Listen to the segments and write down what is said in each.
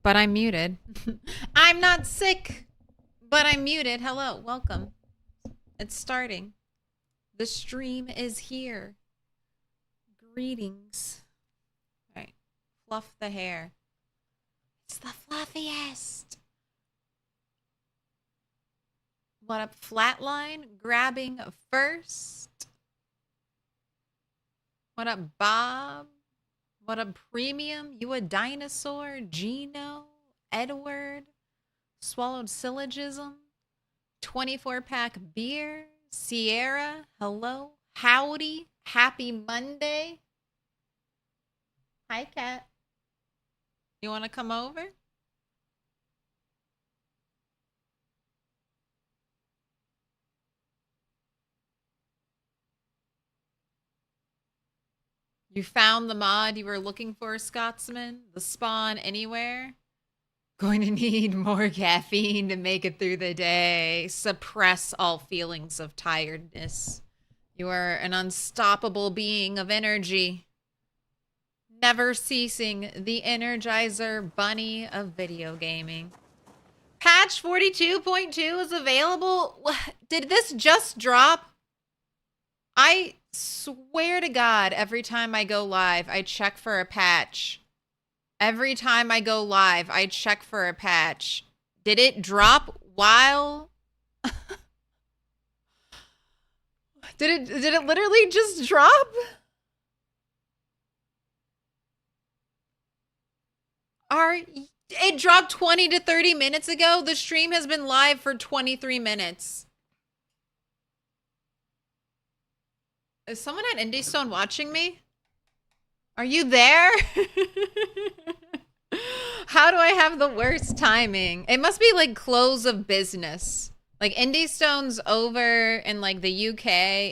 but I'm muted. I'm not sick, but I'm muted. Hello, welcome. It's starting. The stream is here. Greetings. All right, fluff the hair. It's the fluffiest. What up, Flatline? Grabbing first. What up, Bob? What up, Premium? You a dinosaur? Gino? Edward? Swallowed Syllogism? 24-pack beer? Sierra? Hello? Howdy? Happy Monday? Hi, Kat. You want to come over? You found the mod you were looking for, Scotsman? The spawn anywhere? Going to need more caffeine to make it through the day. Suppress all feelings of tiredness. You are an unstoppable being of energy. Never ceasing, the Energizer Bunny of video gaming. Patch 42.2 is available? Did this just drop? I swear to God, every time I go live, I check for a patch. Every time I go live, I check for a patch. Did it drop while... Did it literally just drop? It dropped 20 to 30 minutes ago. The stream has been live for 23 minutes. Is someone at IndieStone watching me? Are you there? How do I have the worst timing? It must be like close of business. Like IndieStone's over in like the UK.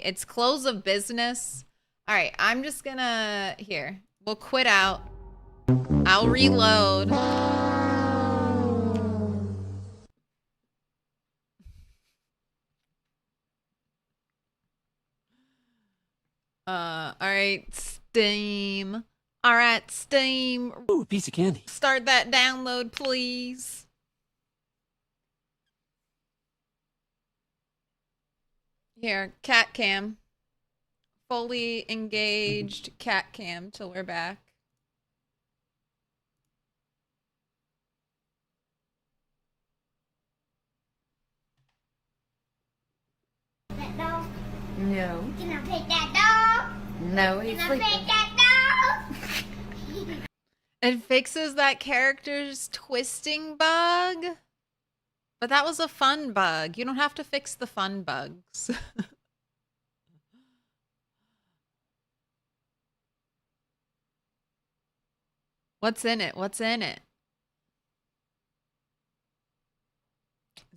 It's close of business. All right, I'm just gonna, here, we'll quit out. I'll reload. All right, Steam. All right, Steam. Ooh, piece of candy. Start that download, please. Here, cat cam. Fully engaged cat cam till we're back. That dog? No. Can I pet that dog? No, he's Can I sleeping. pet that dog? It fixes that character's twisting bug. But that was a fun bug. You don't have to fix the fun bugs. What's in it? What's in it?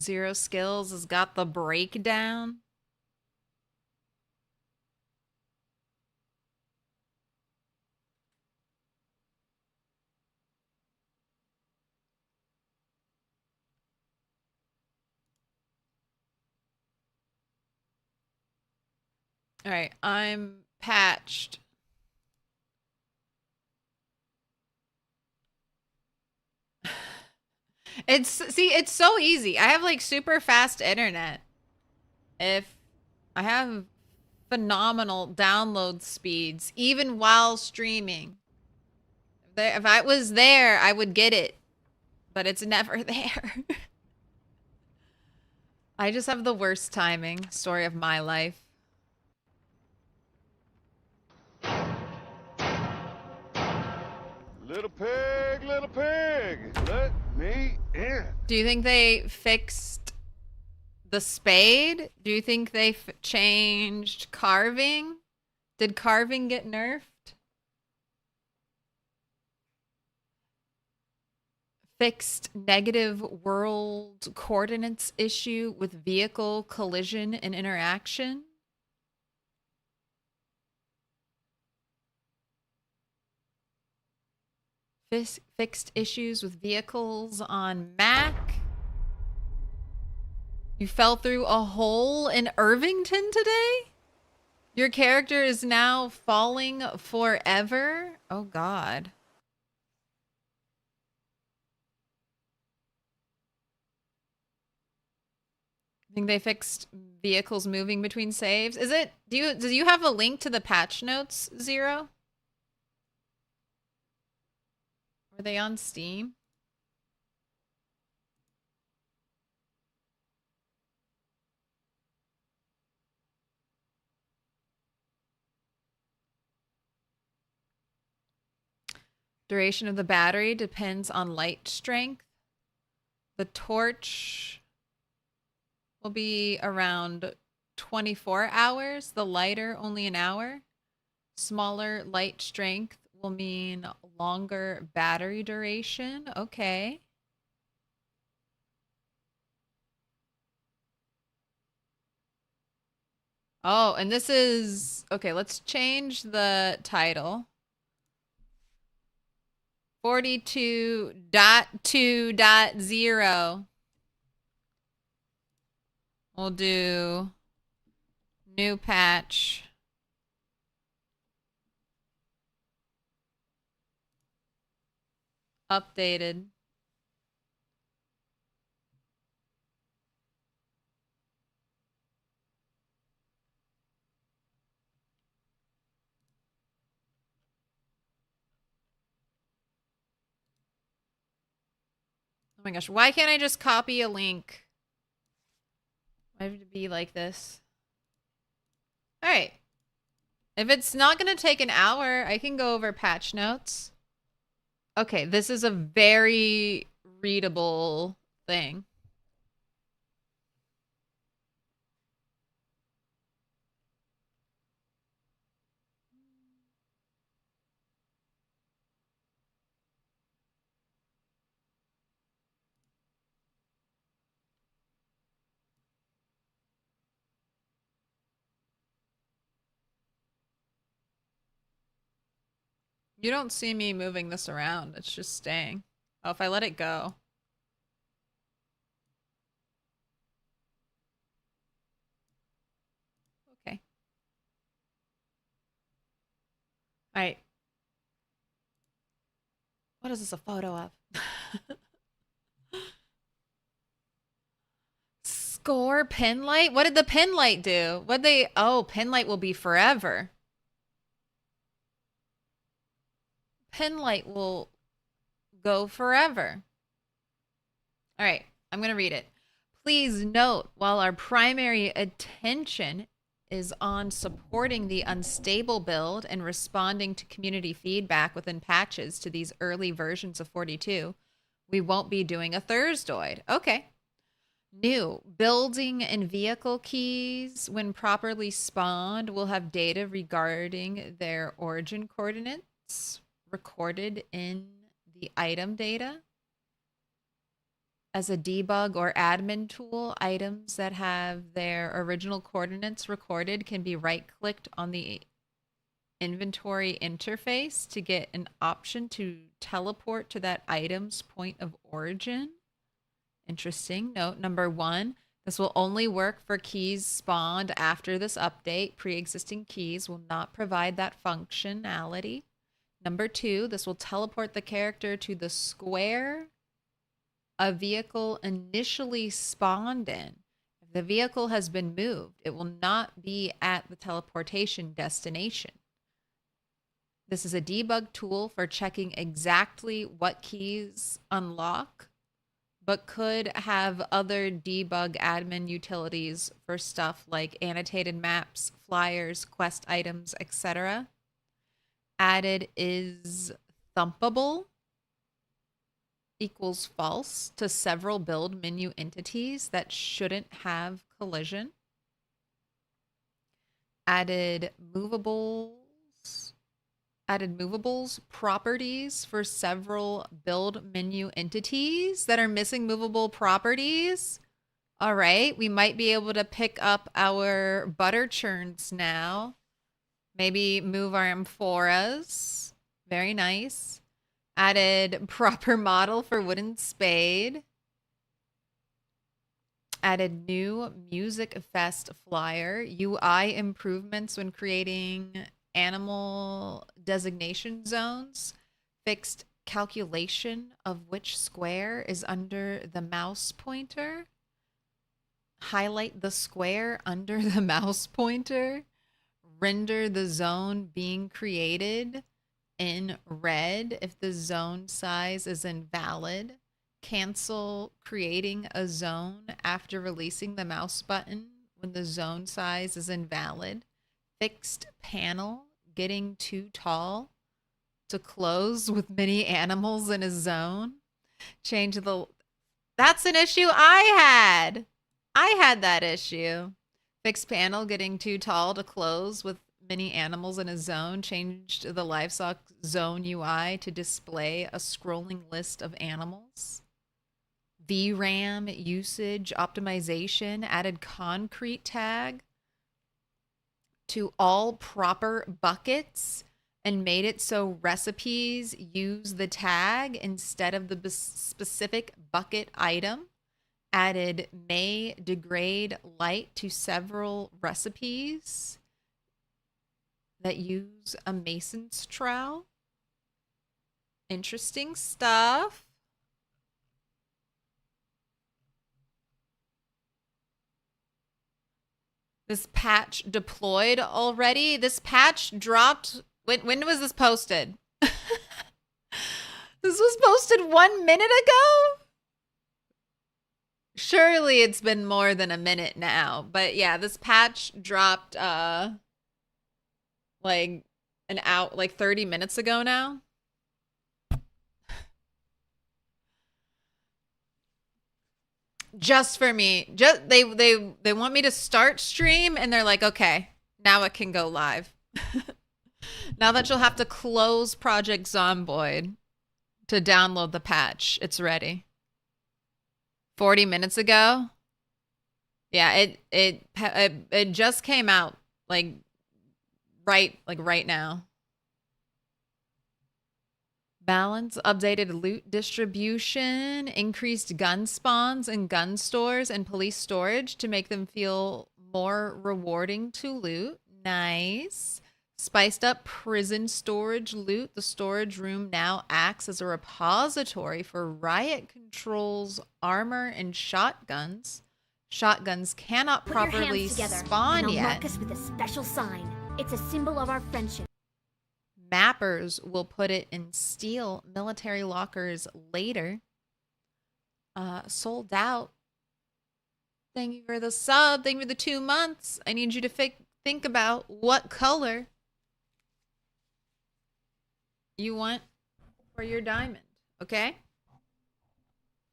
Zero Skills has got the breakdown. All right, I'm patched. It's so easy. I have like super fast internet. If I have phenomenal download speeds, even while streaming. If I was there, I would get it, but it's never there. I just have the worst timing. Story of my life. Little pig, let me in. Do you think they fixed the spade? Do you think they changed carving? Did carving get nerfed? Fixed negative world coordinates issue with vehicle collision and interaction? Fixed issues with vehicles on Mac? You fell through a hole in Irvington today? Your character is now falling forever? Oh, God. think they fixed vehicles moving between saves. Is it? Do you have a link to the patch notes, Zero? Are they on Steam? Duration of the battery depends on light strength. The torch will be around 24 hours. The lighter, only an hour. Smaller light strength will mean longer battery duration. Okay. Oh, and this is... Okay, let's change the title. 42.2.0. We'll do new patch. Updated. Oh my gosh, why can't I just copy a link? Why would it be like this? All right. If it's not going to take an hour, I can go over patch notes. Okay, this is a very readable thing. You don't see me moving this around. It's just staying. Oh, if I let it go. Okay. All right. What is this a photo of? Score pin light? What did the pin light do? What they... Oh, pin light will be forever. Pin light will go forever. All right, I'm going to read it. Please note, while our primary attention is on supporting the unstable build and responding to community feedback within patches to these early versions of 42, we won't be doing a Thursdoid. Okay. New, building and vehicle keys, when properly spawned, will have data regarding their origin coordinates recorded in the item data. As a debug or admin tool, items that have their original coordinates recorded can be right-clicked on the inventory interface to get an option to teleport to that item's point of origin. Interesting. Note number 1, this will only work for keys spawned after this update. Pre-existing keys will not provide that functionality. Number 2, this will teleport the character to the square a vehicle initially spawned in. If the vehicle has been moved, it will not be at the teleportation destination. This is a debug tool for checking exactly what keys unlock, but could have other debug admin utilities for stuff like annotated maps, flyers, quest items, etc. Added is thumpable equals false to several build menu entities that shouldn't have collision. Added movables properties for several build menu entities that are missing movable properties. All right, we might be able to pick up our butter churns now. Maybe move our amphoras. Very nice. Added proper model for wooden spade. Added new music fest flyer. UI improvements when creating animal designation zones. Fixed calculation of which square is under the mouse pointer. highlight the square under the mouse pointer, render the zone being created in red if the zone size is invalid, cancel creating a zone after releasing the mouse button when the zone size is invalid, fixed panel getting too tall to close with many animals in a zone, change the... That's an issue I had. I had that issue. Fixed panel getting too tall to close with many animals in a zone, changed the livestock zone UI to display a scrolling list of animals. VRAM usage optimization, added concrete tag to all proper buckets and made it so recipes use the tag instead of the specific bucket item. Added may degrade light to several recipes that use a mason's trowel. Interesting stuff. This patch deployed already. This patch dropped. When was this posted? This was posted 1 minute ago? Surely it's been more than a minute now. But yeah, this patch dropped like 30 minutes ago now. Just for me. Just they want me to start stream and they're like, "Okay, now it can go live." Now that you'll have to close Project Zomboid to download the patch, it's ready. 40 minutes ago? Yeah, it just came out right now. Balance, updated loot distribution, increased gun spawns in gun stores and police storage to make them feel more rewarding to loot. Nice. Spiced up prison storage loot. The storage room now acts as a repository for riot controls, armor, and shotguns. Shotguns cannot properly spawn yet. Mark us with a special sign. It's a symbol of our friendship. Mappers will put it in steel military lockers later. Sold out. Thank you for the sub. Thank you for the 2 months. I need you to think about what color you want for your diamond, okay?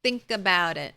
Think about it.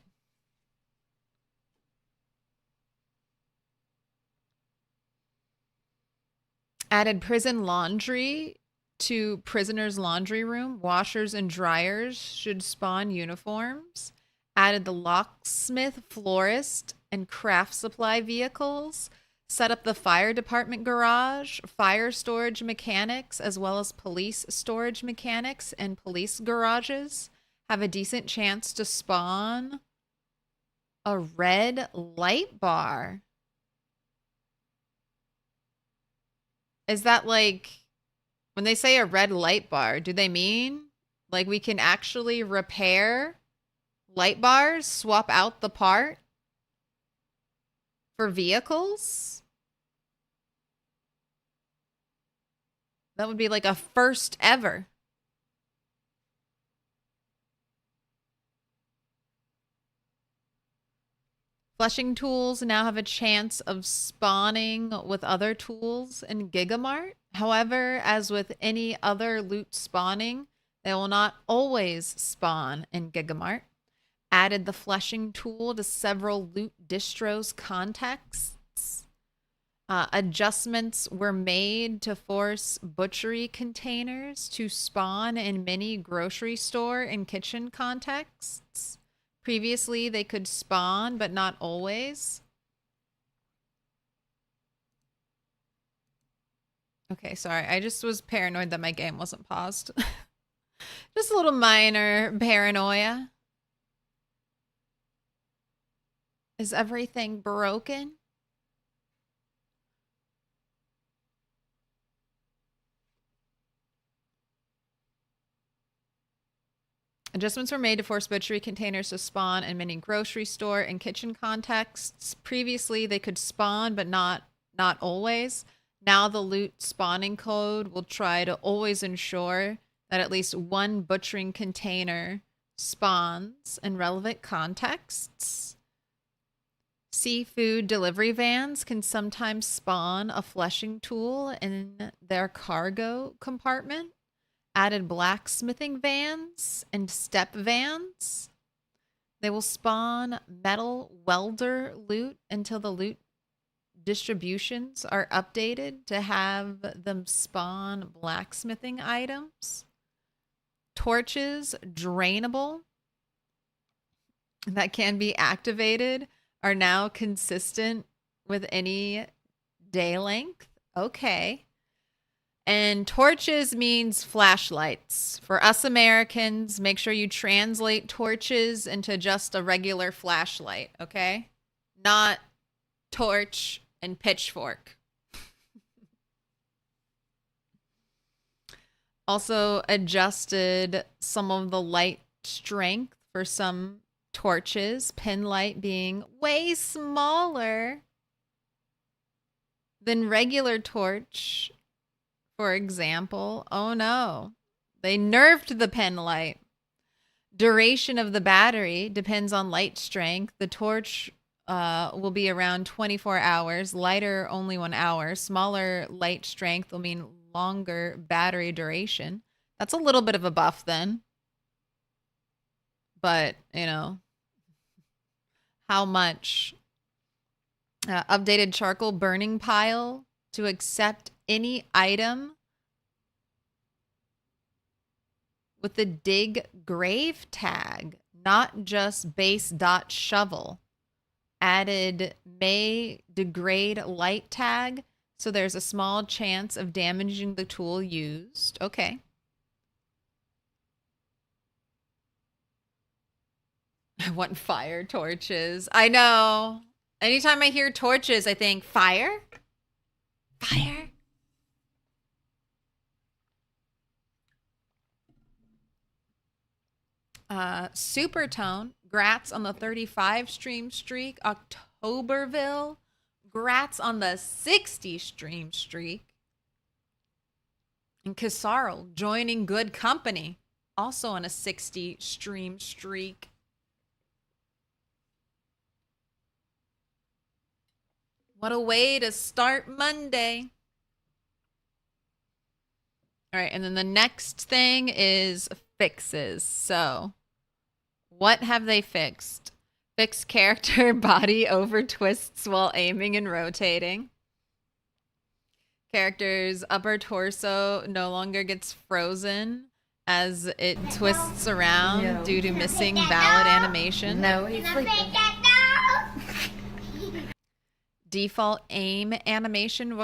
Added prison laundry to prisoners' laundry room. Washers and dryers should spawn uniforms. Added the locksmith, florist, and craft supply vehicles. Set up the fire department garage, fire storage mechanics, as well as police storage mechanics and police garages. Have a decent chance to spawn a red light bar. Is that like, when they say a red light bar, do they mean like we can actually repair light bars, swap out the part for vehicles? That would be like a first ever. Flushing tools now have a chance of spawning with other tools in Gigamart. However, as with any other loot spawning, they will not always spawn in Gigamart. Added the flushing tool to several loot distros contexts. Adjustments were made to force butchery containers to spawn in many grocery store and kitchen contexts. Previously, they could spawn, but not always. Okay, sorry. I just was paranoid that my game wasn't paused. Just a little minor paranoia. Is everything broken? Adjustments were made to force butchery containers to spawn in many grocery store and kitchen contexts. Previously, they could spawn, but not always. Now the loot spawning code will try to always ensure that at least one butchering container spawns in relevant contexts. Seafood delivery vans can sometimes spawn a fleshing tool in their cargo compartment. Added blacksmithing vans and step vans. They will spawn metal welder loot until the loot distributions are updated to have them spawn blacksmithing items. Torches, drainable, that can be activated, are now consistent with any day length. Okay. And torches means flashlights. For us Americans, make sure you translate torches into just a regular flashlight, okay? Not torch and pitchfork. Also adjusted some of the light strength for some torches, pin light being way smaller than regular torch. For example, oh no, they nerfed the pen light. Duration of the battery depends on light strength. The torch will be around 24 hours, lighter only 1 hour. Smaller light strength will mean longer battery duration. That's a little bit of a buff then. But, you know, how much? Updated charcoal burning pile to accept any item with the dig grave tag, not just base dot shovel. Added may degrade light tag, so there's a small chance of damaging the tool used. Okay. I want fire torches. I know. Anytime I hear torches, I think fire? Fire? Supertone, grats on the 35 stream streak. Octoberville, grats on the 60 stream streak. And Kisarl joining good company, also on a 60 stream streak. What a way to start Monday. All right, and then the next thing is fixes. So, what have they fixed? Fixed character body over twists while aiming and rotating. Character's upper torso no longer gets frozen as it twists around due to missing valid animation. No, he's sleeping. Default aim animation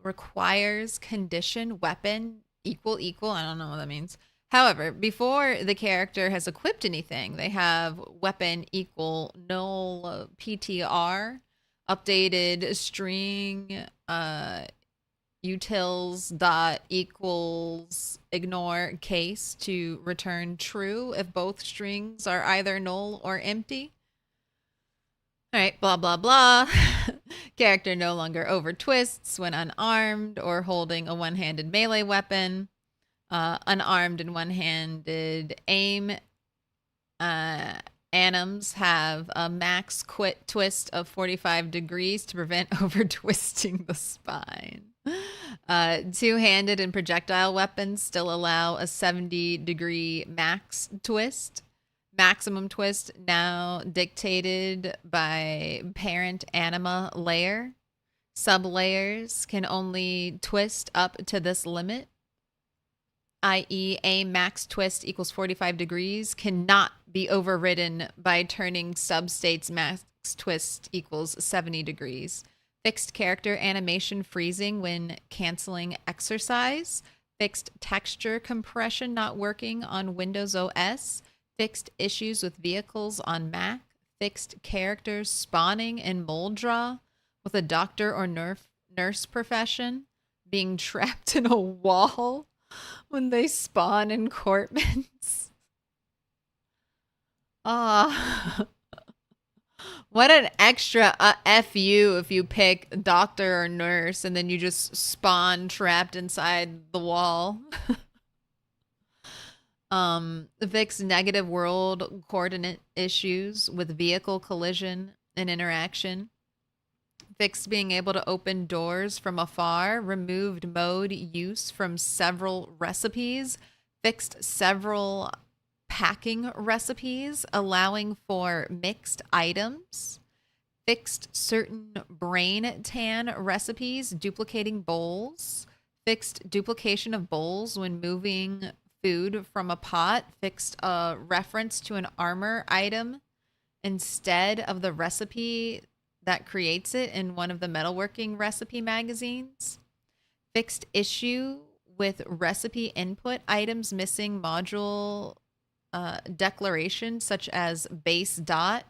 requires condition weapon equal. I don't know what that means. However, before the character has equipped anything, they have weapon equal null PTR, updated string utils dot equals ignore case to return true if both strings are either null or empty. All right, blah, blah, blah. Character no longer over twists when unarmed or holding a one-handed melee weapon. Unarmed and one-handed aim anims have a max quit twist of 45 degrees to prevent over twisting the spine. Two-handed and projectile weapons still allow a 70-degree max twist. Maximum twist now dictated by parent anima layer. Sublayers can only twist up to this limit, i.e. a max twist equals 45 degrees cannot be overridden by turning substates max twist equals 70 degrees. Fixed character animation freezing when canceling exercise. Fixed texture compression not working on Windows OS. Fixed issues with vehicles on Mac. Fixed characters spawning in Moldra with a doctor or nurse profession. Being trapped in a wall when they spawn in Corpmans. Ah. What an extra FU if you pick doctor or nurse and then you just spawn trapped inside the wall. Fix negative world coordinate issues with vehicle collision and interaction. Fix being able to open doors from afar. Removed mode use from several recipes. Fixed several packing recipes, allowing for mixed items. Fixed certain brain tan recipes, duplicating bowls. Fixed duplication of bowls when moving food from a pot. Fixed a reference to an armor item instead of the recipe that creates it in one of the metalworking recipe magazines. Fixed issue with recipe input items missing module declaration, such as base dot,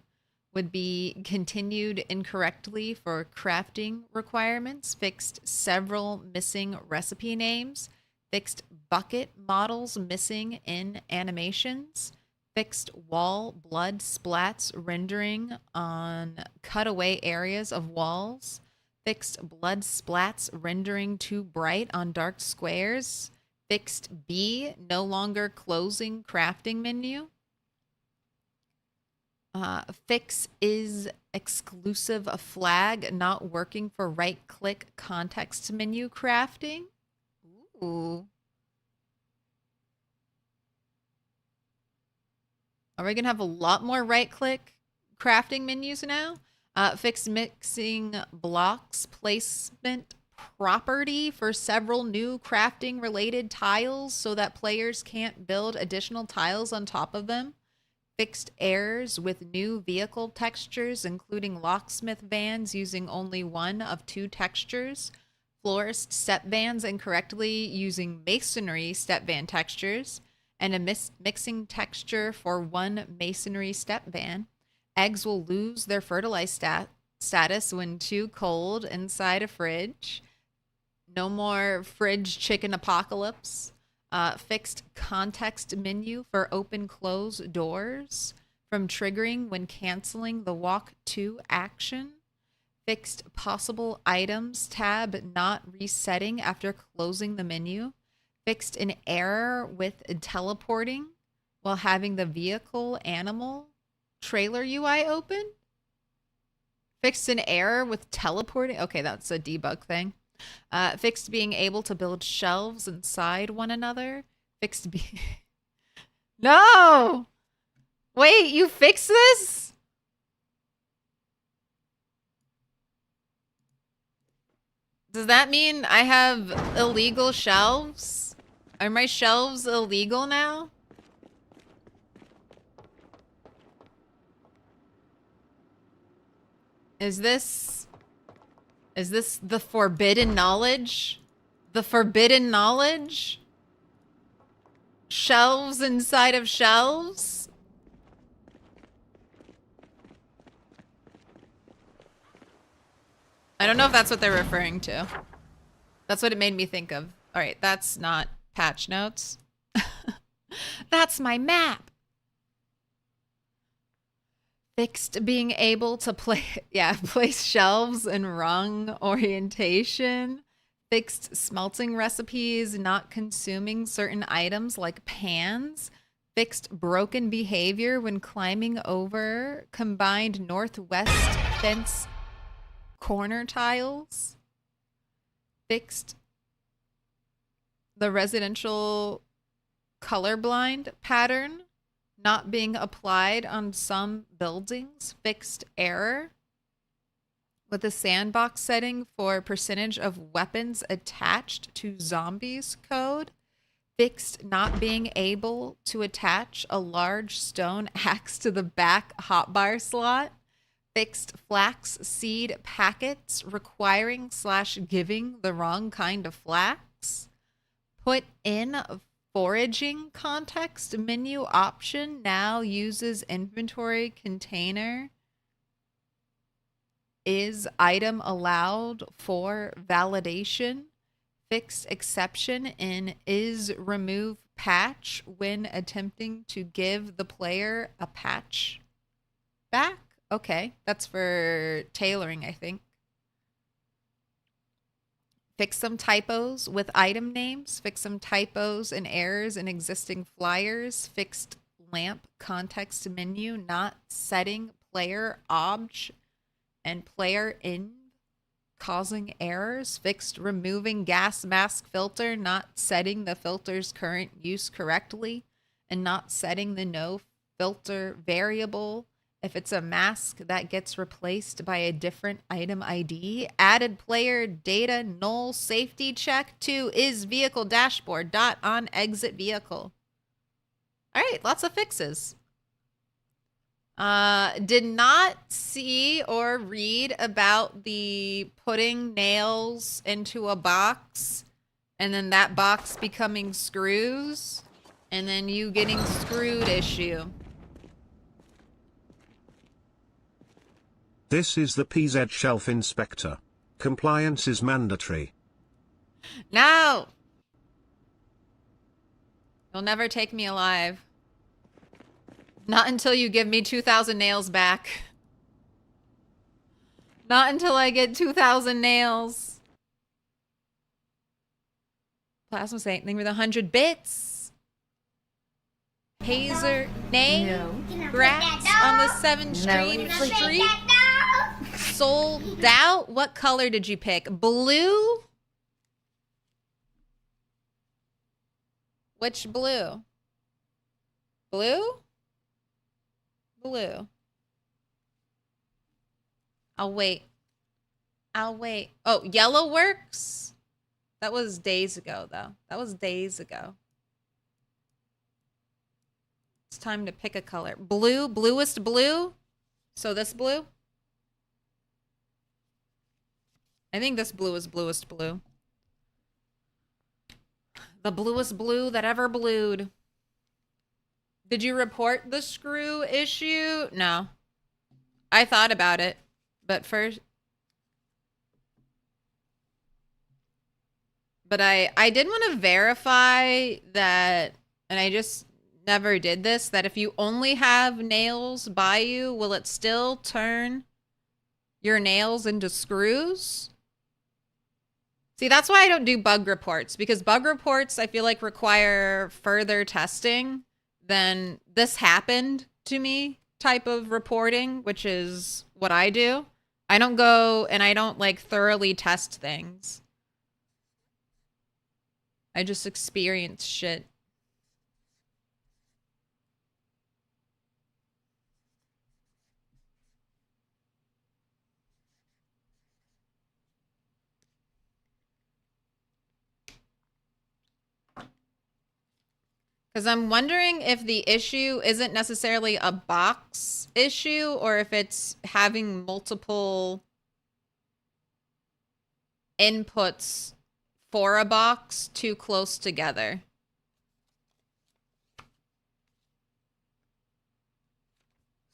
would be continued incorrectly for crafting requirements. Fixed several missing recipe names. Fixed bucket models missing in animations. Fixed wall blood splats rendering on cutaway areas of walls. Fixed blood splats rendering too bright on dark squares. Fixed B no longer closing crafting menu. Fix is exclusive flag not working for right click context menu crafting. Ooh. Are we going to have a lot more right click crafting menus now? Fix mixing blocks placement property for several new crafting related tiles so that players can't build additional tiles on top of them. Fixed errors with new vehicle textures, including locksmith vans using only one of two textures. Florist step vans incorrectly using masonry step van textures. And a mixing texture for one masonry step van. Eggs will lose their fertilized status when too cold inside a fridge. No more fridge chicken apocalypse. Fixed context menu for open close doors from triggering when canceling the walk to action. Fixed possible items tab not resetting after closing the menu. Fixed an error with teleporting while having the vehicle animal trailer UI open. Fixed an error with teleporting. Okay, that's a debug thing. Fixed being able to build shelves inside one another. Fixed be No! Wait, you fixed this? Does that mean I have illegal shelves? Are my shelves illegal now? Is this the forbidden knowledge? The forbidden knowledge? Shelves inside of shelves? I don't know if that's what they're referring to. That's what it made me think of. All right, that's not patch notes. That's my map. Fixed being able to place shelves in wrong orientation. Fixed smelting recipes not consuming certain items like pans. Fixed broken behavior when climbing over combined northwest fence corner tiles. Fixed the residential colorblind pattern not being applied on some buildings. Fixed error with a sandbox setting for percentage of weapons attached to zombies code. Fixed not being able to attach a large stone axe to the back hotbar slot. Fixed flax seed packets requiring / giving the wrong kind of flax. Put in foraging context menu option now uses inventory container. Is item allowed for validation? fixed exception in is remove patch when attempting to give the player a patch back. Okay, that's for tailoring, I think. Fix some typos with item names. Fix some typos and errors in existing flyers. Fixed lamp context menu not setting player obj and player in causing errors. Fixed removing gas mask filter not setting the filter's current use correctly and not setting the no filter variable if it's a mask that gets replaced by a different item ID. Added player data null safety check to is vehicle dashboard dot on exit vehicle. All right, lots of fixes. Did not see or read about the putting nails into a box and then that box becoming screws and then you getting screwed issue. This is the PZ Shelf Inspector. Compliance is mandatory. No! You'll never take me alive. Not until you give me 2,000 nails back. Not until I get 2,000 nails. Plasma Saint, thank you for the 100 bits. Hazer, Nay, Grats on the 7 stream. Sold out. What color did you pick? Blue? Which blue? Blue? Blue. I'll wait. I'll wait. Oh, yellow works? That was days ago, though. That was days ago. It's time to pick a color. Blue? Bluest blue? So this blue? I think this blue is bluest blue. The bluest blue that ever blued. Did you report the screw issue? No. I thought about it, but first... But I did want to verify that, and I just never did this, that if you only have nails by you, will it still turn your nails into screws? See, that's why I don't do bug reports, because bug reports I feel like require further testing than this happened to me type of reporting, which is what I do. I don't go and I don't like thoroughly test things. I just experience shit. Because I'm wondering if the issue isn't necessarily a box issue or if it's having multiple inputs for a box too close together.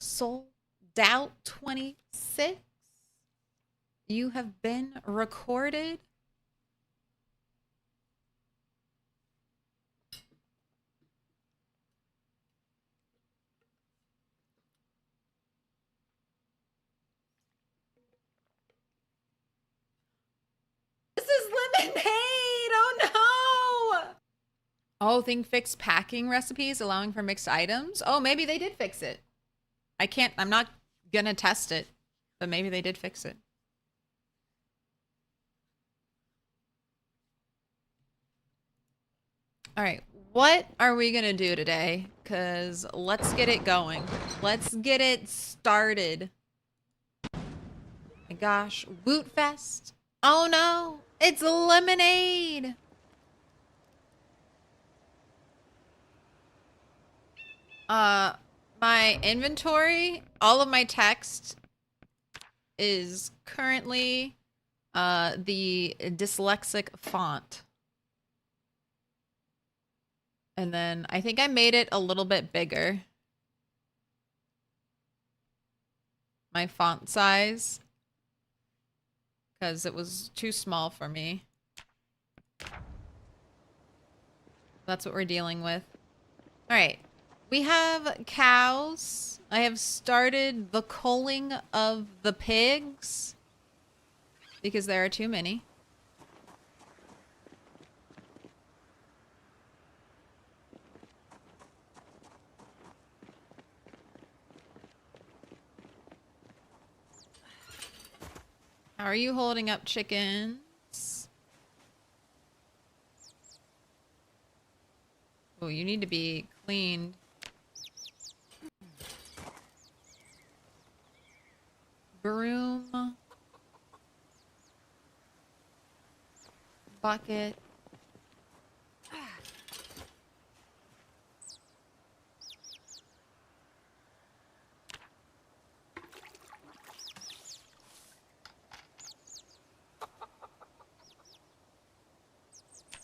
Sold out 26. You have been recorded. This is lemonade. Oh no. Oh, think fix packing recipes allowing for mixed items. Oh, maybe they did fix it. I'm not gonna test it, but maybe they did fix it. All right, what are we gonna do today? Because let's get it going. Let's get it started. My gosh, Woot Fest. Oh no, it's lemonade. My inventory, all of my text is currently the dyslexic font. And then I think I made it a little bit bigger. My font size. Because it was too small for me. That's what we're dealing with. All right. We have cows. I have started the culling of the pigs because there are too many. How are you holding up, chickens? Oh, you need to be cleaned. Broom. Bucket.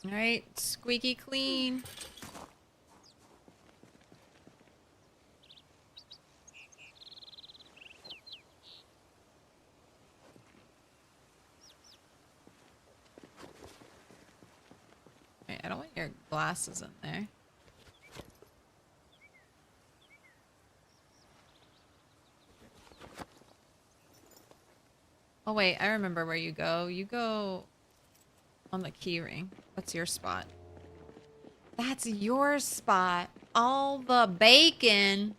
All right, squeaky clean. Wait, I don't want your glasses in there. Oh wait, I remember where you go. You go on the key ring. That's your spot. That's your spot. All the bacon.